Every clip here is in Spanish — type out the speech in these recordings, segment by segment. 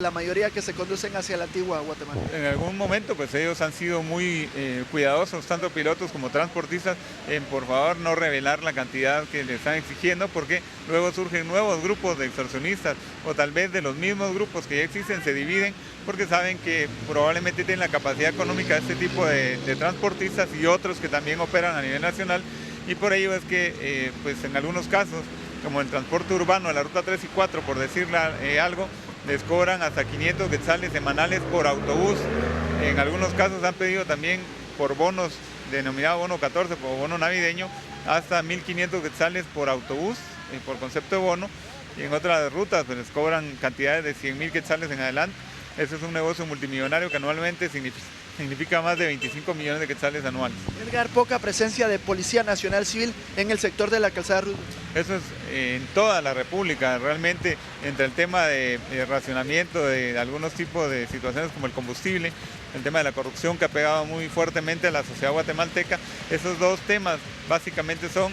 la mayoría que se conducen hacia la antigua Guatemala? En algún momento pues ellos han sido muy cuidadosos, tanto pilotos como transportistas, en por favor no revelar la cantidad que le están exigiendo, porque luego surgen nuevos grupos de extorsionistas, o tal vez de los mismos grupos que ya existen se dividen porque saben que probablemente tienen la capacidad económica de este tipo de transportistas y otros que también operan a nivel nacional, y por ello es que pues en algunos casos, como el transporte urbano de la ruta 3 y 4, por decirle algo, les cobran hasta 500 quetzales semanales por autobús. En algunos casos han pedido también por bonos, denominado bono 14 o bono navideño, hasta 1.500 quetzales por autobús, por concepto de bono, y en otras rutas pues les cobran cantidades de 100.000 quetzales en adelante. Ese es un negocio multimillonario que anualmente significa más de 25 millones de quetzales anuales. Edgar, poca presencia de Policía Nacional Civil en el sector de la calzada Roosevelt. Eso es en toda la República, realmente, entre el tema de racionamiento de algunos tipos de situaciones como el combustible, el tema de la corrupción que ha pegado muy fuertemente a la sociedad guatemalteca. Esos dos temas básicamente son,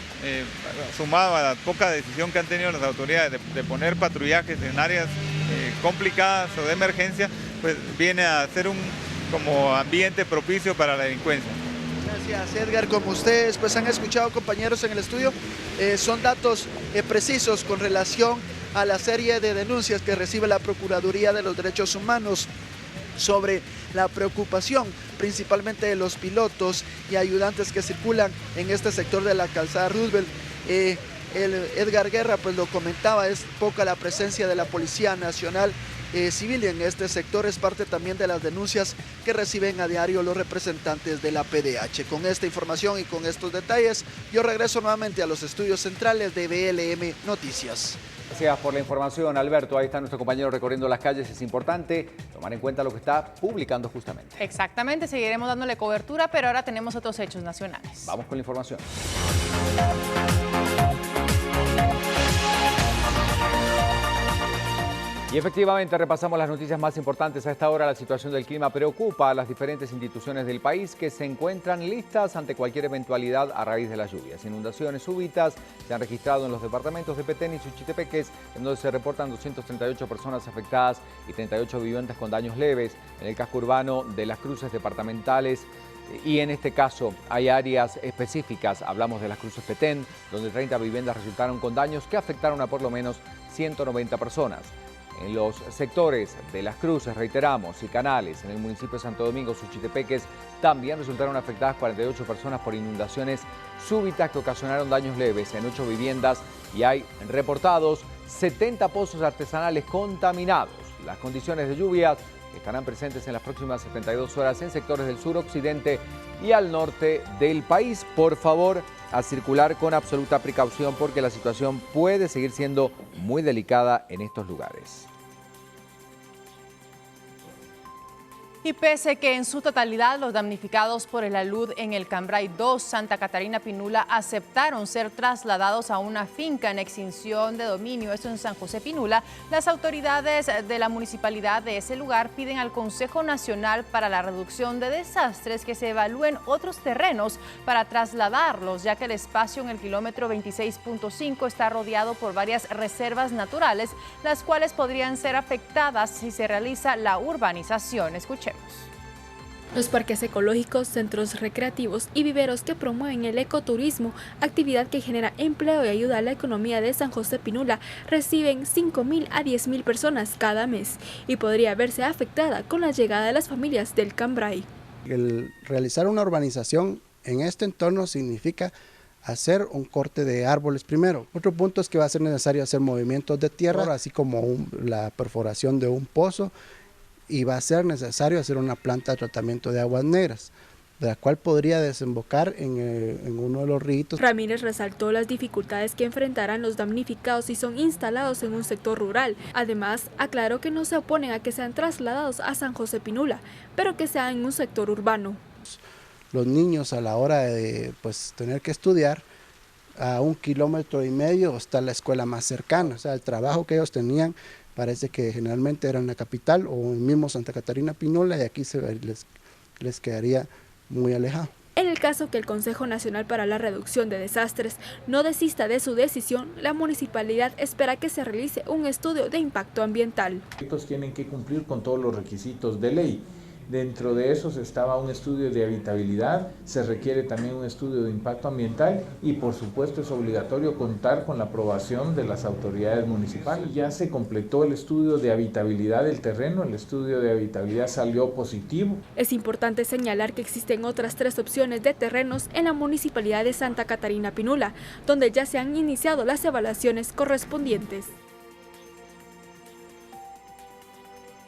sumado a la poca decisión que han tenido las autoridades de poner patrullajes en áreas complicadas o de emergencia, pues viene a ser un como ambiente propicio para la delincuencia. Gracias, Edgar. Como ustedes pues han escuchado, compañeros, en el estudio, son datos precisos con relación a la serie de denuncias que recibe la Procuraduría de los Derechos Humanos sobre la preocupación principalmente de los pilotos y ayudantes que circulan en este sector de la calzada Roosevelt. Edgar Guerra pues lo comentaba, es poca la presencia de la Policía Nacional Civil en este sector, es parte también de las denuncias que reciben a diario los representantes de la PDH. Con esta información y con estos detalles, yo regreso nuevamente a los estudios centrales de BLM Noticias. Gracias por la información, Alberto. Ahí está nuestro compañero recorriendo las calles. Es importante tomar en cuenta lo que está publicando justamente. Exactamente, seguiremos dándole cobertura, pero ahora tenemos otros hechos nacionales. Vamos con la información. Y efectivamente repasamos las noticias más importantes. A esta hora la situación del clima preocupa a las diferentes instituciones del país que se encuentran listas ante cualquier eventualidad a raíz de las lluvias. Inundaciones súbitas se han registrado en los departamentos de Petén y Suchitepeques, en donde se reportan 238 personas afectadas y 38 viviendas con daños leves. En el casco urbano de Las Cruces departamentales, y en este caso hay áreas específicas, hablamos de Las Cruces Petén, donde 30 viviendas resultaron con daños que afectaron a por lo menos 190 personas. En los sectores de Las Cruces, reiteramos, y Canales, en el municipio de Santo Domingo, Suchitepeques, también resultaron afectadas 48 personas por inundaciones súbitas que ocasionaron daños leves en 8 viviendas y hay reportados 70 pozos artesanales contaminados. Las condiciones de lluvias estarán presentes en las próximas 72 horas en sectores del suroccidente y al norte del país. Por favor, a circular con absoluta precaución porque la situación puede seguir siendo muy delicada en estos lugares. Y pese que en su totalidad los damnificados por el alud en el Cambray 2 Santa Catarina Pinula aceptaron ser trasladados a una finca en extinción de dominio, esto en San José Pinula, las autoridades de la municipalidad de ese lugar piden al Consejo Nacional para la Reducción de Desastres que se evalúen otros terrenos para trasladarlos, ya que el espacio en el kilómetro 26.5 está rodeado por varias reservas naturales, las cuales podrían ser afectadas si se realiza la urbanización. Escuchemos. Los parques ecológicos, centros recreativos y viveros que promueven el ecoturismo, actividad que genera empleo y ayuda a la economía de San José Pinula, reciben 5.000 a 10.000 personas cada mes y podría verse afectada con la llegada de las familias del Cambray. El realizar una urbanización en este entorno significa hacer un corte de árboles primero. Otro punto es que va a ser necesario hacer movimientos de tierra, así como la perforación de un pozo, y va a ser necesario hacer una planta de tratamiento de aguas negras, de la cual podría desembocar en uno de los ríos. Ramírez resaltó las dificultades que enfrentarán los damnificados si son instalados en un sector rural. Además, aclaró que no se oponen a que sean trasladados a San José Pinula, pero que sean en un sector urbano. Los niños a la hora de tener que estudiar, a 1,5 kilómetros está la escuela más cercana, o sea, el trabajo que ellos tenían parece que generalmente era en la capital o en mismo Santa Catarina Pinula y aquí les quedaría muy alejado. En el caso que el Consejo Nacional para la Reducción de Desastres no desista de su decisión, la municipalidad espera que se realice un estudio de impacto ambiental. Estos tienen que cumplir con todos los requisitos de ley. Dentro de esos estaba un estudio de habitabilidad, se requiere también un estudio de impacto ambiental y por supuesto es obligatorio contar con la aprobación de las autoridades municipales. Ya se completó el estudio de habitabilidad del terreno, el estudio de habitabilidad salió positivo. Es importante señalar que existen otras 3 opciones de terrenos en la municipalidad de Santa Catarina Pinula, donde ya se han iniciado las evaluaciones correspondientes.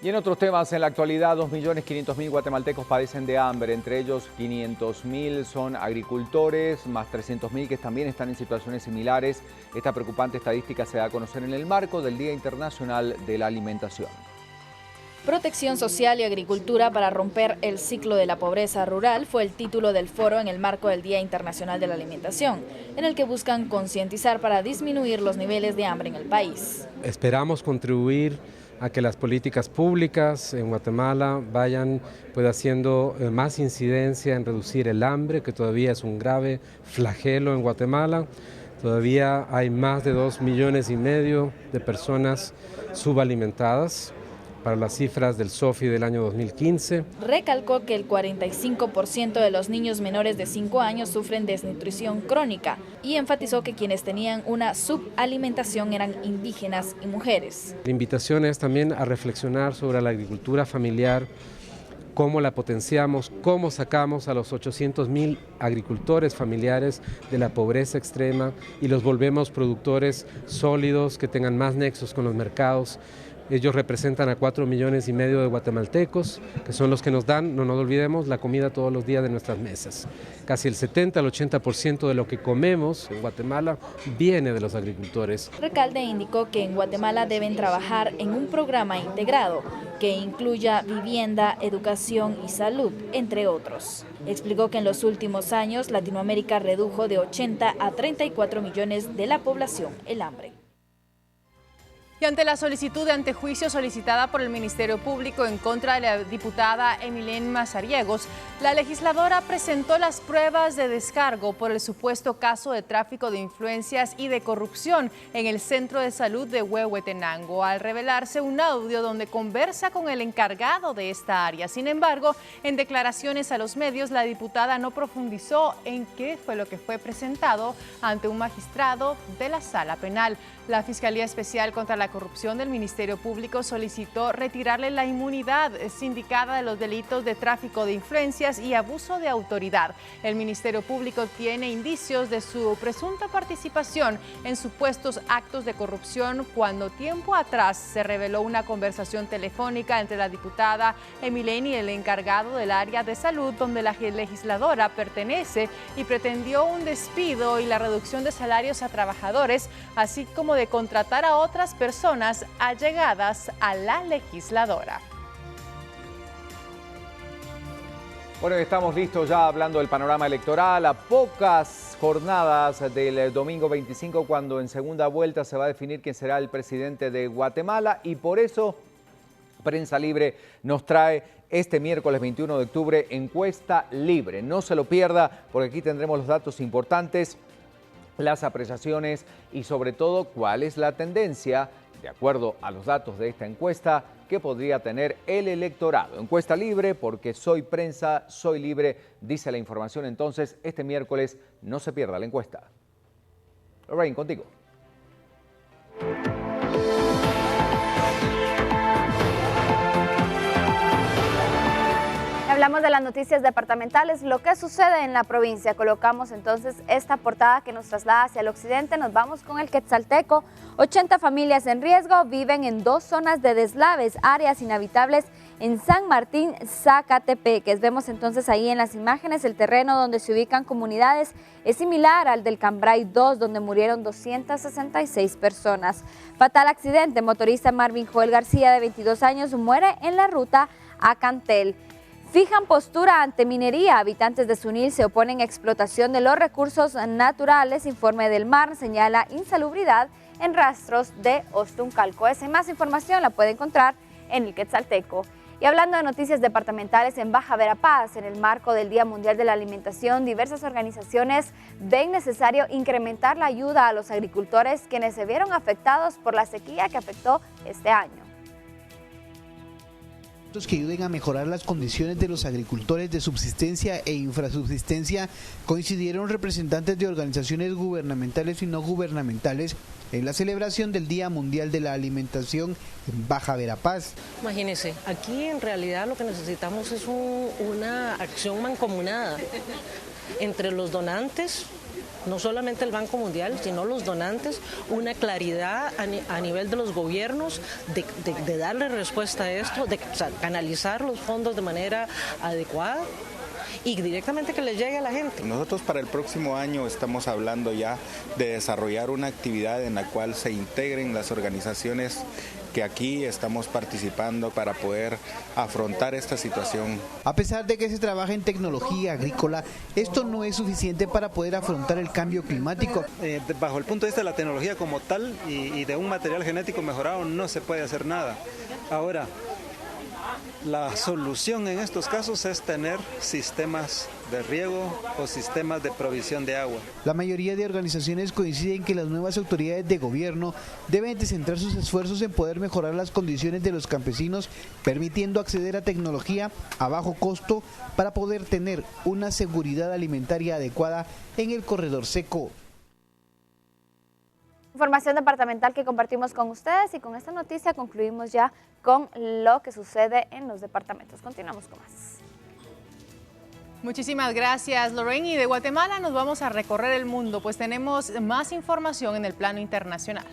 Y en otros temas, en la actualidad 2.500.000 guatemaltecos padecen de hambre, entre ellos 500.000 son agricultores, más 300.000 que también están en situaciones similares. Esta preocupante estadística se da a conocer en el marco del Día Internacional de la Alimentación. Protección social y agricultura para romper el ciclo de la pobreza rural fue el título del foro en el marco del Día Internacional de la Alimentación, en el que buscan concientizar para disminuir los niveles de hambre en el país. Esperamos contribuir a que las políticas públicas en Guatemala vayan haciendo más incidencia en reducir el hambre, que todavía es un grave flagelo en Guatemala. Todavía hay más de 2,5 millones de personas subalimentadas, para las cifras del SOFI del año 2015. Recalcó que el 45% de los niños menores de 5 años sufren desnutrición crónica y enfatizó que quienes tenían una subalimentación eran indígenas y mujeres. La invitación es también a reflexionar sobre la agricultura familiar, cómo la potenciamos, cómo sacamos a los 800.000 agricultores familiares de la pobreza extrema y los volvemos productores sólidos que tengan más nexos con los mercados. Ellos representan a 4,5 millones de guatemaltecos, que son los que nos dan, no nos olvidemos, la comida todos los días de nuestras mesas. Casi el 70 al 80% de lo que comemos en Guatemala viene de los agricultores. Recalde indicó que en Guatemala deben trabajar en un programa integrado que incluya vivienda, educación y salud, entre otros. Explicó que en los últimos años Latinoamérica redujo de 80 a 34 millones de la población el hambre. Y ante la solicitud de antejuicio solicitada por el Ministerio Público en contra de la diputada Emilén Mazariegos, la legisladora presentó las pruebas de descargo por el supuesto caso de tráfico de influencias y de corrupción en el Centro de Salud de Huehuetenango, al revelarse un audio donde conversa con el encargado de esta área. Sin embargo, en declaraciones a los medios, la diputada no profundizó en qué fue lo que fue presentado ante un magistrado de la Sala Penal. La Fiscalía Especial contra la Corrupción del Ministerio Público solicitó retirarle la inmunidad sindicada de los delitos de tráfico de influencias y abuso de autoridad. El Ministerio Público tiene indicios de su presunta participación en supuestos actos de corrupción cuando tiempo atrás se reveló una conversación telefónica entre la diputada Emilén y el encargado del área de salud donde la legisladora pertenece y pretendió un despido y la reducción de salarios a trabajadores, así como de contratar a otras personas allegadas a la legisladora. Bueno, estamos listos ya hablando del panorama electoral, a pocas jornadas del domingo 25, cuando en segunda vuelta se va a definir quién será el presidente de Guatemala, y por eso Prensa Libre nos trae este miércoles 21 de octubre encuesta libre. No se lo pierda, porque aquí tendremos los datos importantes, las apreciaciones y sobre todo cuál es la tendencia, de acuerdo a los datos de esta encuesta, que podría tener el electorado. Encuesta libre, porque soy prensa, soy libre, dice la información. Entonces, este miércoles no se pierda la encuesta. Lorraine, contigo. Hablamos de las noticias departamentales, lo que sucede en la provincia. Colocamos entonces esta portada que nos traslada hacia el occidente. Nos vamos con el Quetzalteco. 80 familias en riesgo viven en 2 zonas de deslaves, áreas inhabitables en San Martín, Zacatepeques. Vemos entonces ahí en las imágenes el terreno donde se ubican comunidades. Es similar al del Cambrai 2, donde murieron 266 personas. Fatal accidente. Motorista Marvin Joel García, de 22 años, muere en la ruta a Cantel. Fijan postura ante minería. Habitantes de Sunil se oponen a explotación de los recursos naturales. Informe del MAR señala insalubridad en rastros de Ostuncalco. Esa y más información la puede encontrar en el Quetzalteco. Y hablando de noticias departamentales, en Baja Verapaz, en el marco del Día Mundial de la Alimentación, diversas organizaciones ven necesario incrementar la ayuda a los agricultores quienes se vieron afectados por la sequía que afectó este año. Que ayuden a mejorar las condiciones de los agricultores de subsistencia e infrasubsistencia, coincidieron representantes de organizaciones gubernamentales y no gubernamentales en la celebración del Día Mundial de la Alimentación en Baja Verapaz. Imagínense, aquí en realidad lo que necesitamos es una acción mancomunada entre los donantes, no solamente el Banco Mundial, sino los donantes, una claridad a nivel de los gobiernos de darle respuesta a esto, de canalizar los fondos de manera adecuada y directamente que les llegue a la gente. Nosotros para el próximo año estamos hablando ya de desarrollar una actividad en la cual se integren las organizaciones que aquí estamos participando para poder afrontar esta situación. A pesar de que se trabaja en tecnología agrícola, esto no es suficiente para poder afrontar el cambio climático. Bajo el punto de vista de la tecnología como tal y de un material genético mejorado no se puede hacer nada. Ahora, la solución en estos casos es tener sistemas de riego o sistemas de provisión de agua. La mayoría de organizaciones coinciden que las nuevas autoridades de gobierno deben de centrar sus esfuerzos en poder mejorar las condiciones de los campesinos, permitiendo acceder a tecnología a bajo costo para poder tener una seguridad alimentaria adecuada en el corredor seco. Información departamental que compartimos con ustedes y con esta noticia concluimos ya con lo que sucede en los departamentos. Continuamos con más. Muchísimas gracias, Lorraine. Y de Guatemala nos vamos a recorrer el mundo, pues tenemos más información en el plano internacional.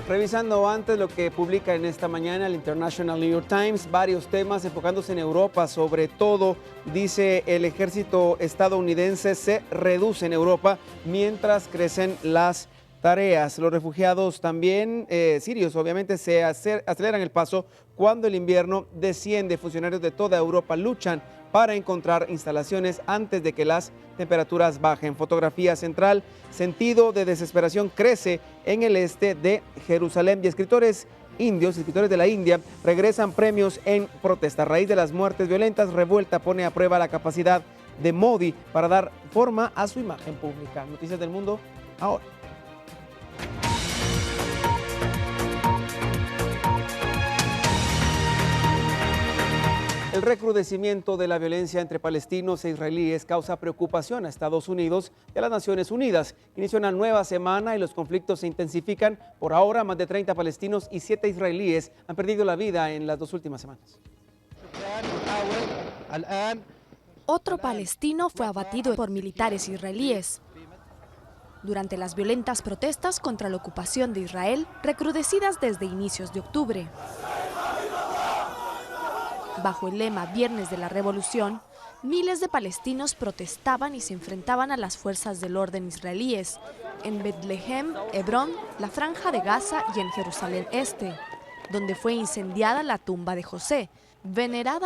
Revisando antes lo que publica en esta mañana el International New York Times, varios temas enfocándose en Europa, sobre todo, dice, el ejército estadounidense se reduce en Europa mientras crecen las tareas. Los refugiados también sirios obviamente se aceleran el paso cuando el invierno desciende. Funcionarios de toda Europa luchan para encontrar instalaciones antes de que las temperaturas bajen. Fotografía central, sentido de desesperación crece en el este de Jerusalén y escritores de la India regresan premios en protesta. A raíz de las muertes violentas, revuelta pone a prueba la capacidad de Modi para dar forma a su imagen pública. Noticias del mundo ahora. El recrudecimiento de la violencia entre palestinos e israelíes causa preocupación a Estados Unidos y a las Naciones Unidas. Inicia una nueva semana y los conflictos se intensifican. Por ahora, más de 30 palestinos y 7 israelíes han perdido la vida en las 2 últimas semanas. Otro palestino fue abatido por militares israelíes durante las violentas protestas contra la ocupación de Israel, recrudecidas desde inicios de octubre. Bajo el lema Viernes de la Revolución, miles de palestinos protestaban y se enfrentaban a las fuerzas del orden israelíes en Betlehem, Hebrón, la Franja de Gaza y en Jerusalén Este, donde fue incendiada la tumba de José, venerada